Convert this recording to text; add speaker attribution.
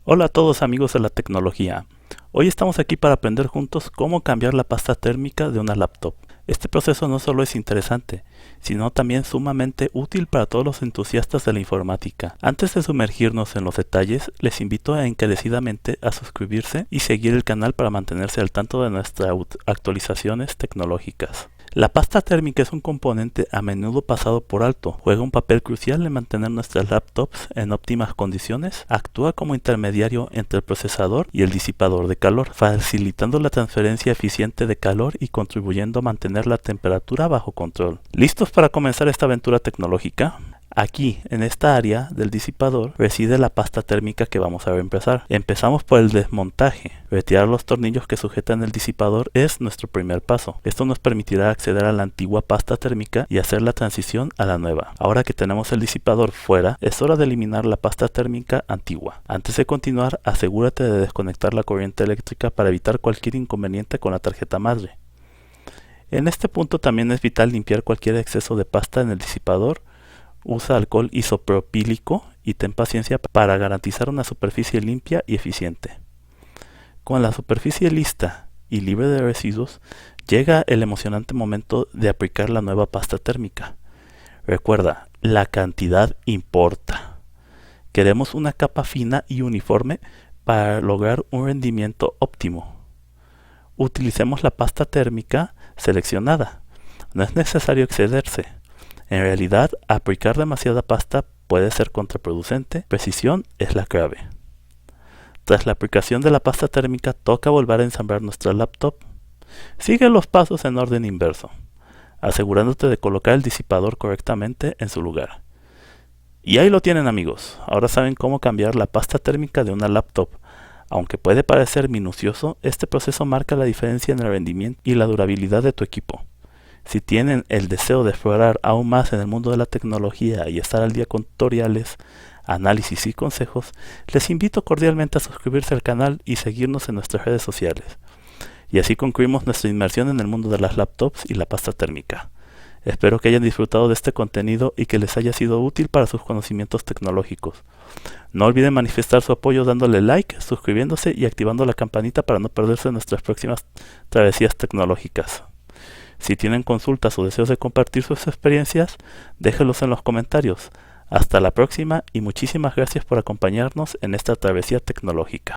Speaker 1: Hola a todos amigos de la tecnología. Hoy estamos aquí para aprender juntos cómo cambiar la pasta térmica de una laptop. Este proceso no solo es interesante, sino también sumamente útil para todos los entusiastas de la informática. Antes de sumergirnos en los detalles, les invito encarecidamente a suscribirse y seguir el canal para mantenerse al tanto de nuestras actualizaciones tecnológicas. La pasta térmica es un componente a menudo pasado por alto, juega un papel crucial en mantener nuestras laptops en óptimas condiciones, actúa como intermediario entre el procesador y el disipador de calor, facilitando la transferencia eficiente de calor y contribuyendo a mantener la temperatura bajo control. ¿Listos para comenzar esta aventura tecnológica? Aquí, en esta área del disipador, reside la pasta térmica que vamos a reemplazar. Empezamos por el desmontaje. Retirar los tornillos que sujetan el disipador es nuestro primer paso. Esto nos permitirá acceder a la antigua pasta térmica y hacer la transición a la nueva. Ahora que tenemos el disipador fuera, es hora de eliminar la pasta térmica antigua. Antes de continuar, asegúrate de desconectar la corriente eléctrica para evitar cualquier inconveniente con la tarjeta madre. En este punto también es vital limpiar cualquier exceso de pasta en el disipador. Usa alcohol isopropílico y ten paciencia para garantizar una superficie limpia y eficiente. Con la superficie lista y libre de residuos, llega el emocionante momento de aplicar la nueva pasta térmica. Recuerda, la cantidad importa. Queremos una capa fina y uniforme para lograr un rendimiento óptimo. Utilicemos la pasta térmica seleccionada. No es necesario excederse. En realidad, aplicar demasiada pasta puede ser contraproducente. Precisión es la clave. Tras la aplicación de la pasta térmica, toca volver a ensamblar nuestra laptop. Sigue los pasos en orden inverso, asegurándote de colocar el disipador correctamente en su lugar. Y ahí lo tienen amigos, ahora saben cómo cambiar la pasta térmica de una laptop. Aunque puede parecer minucioso, este proceso marca la diferencia en el rendimiento y la durabilidad de tu equipo. Si tienen el deseo de explorar aún más en el mundo de la tecnología y estar al día con tutoriales, análisis y consejos, les invito cordialmente a suscribirse al canal y seguirnos en nuestras redes sociales. Y así concluimos nuestra inmersión en el mundo de las laptops y la pasta térmica. Espero que hayan disfrutado de este contenido y que les haya sido útil para sus conocimientos tecnológicos. No olviden manifestar su apoyo dándole like, suscribiéndose y activando la campanita para no perderse nuestras próximas travesías tecnológicas. Si tienen consultas o deseos de compartir sus experiencias, déjenlos en los comentarios. Hasta la próxima y muchísimas gracias por acompañarnos en esta travesía tecnológica.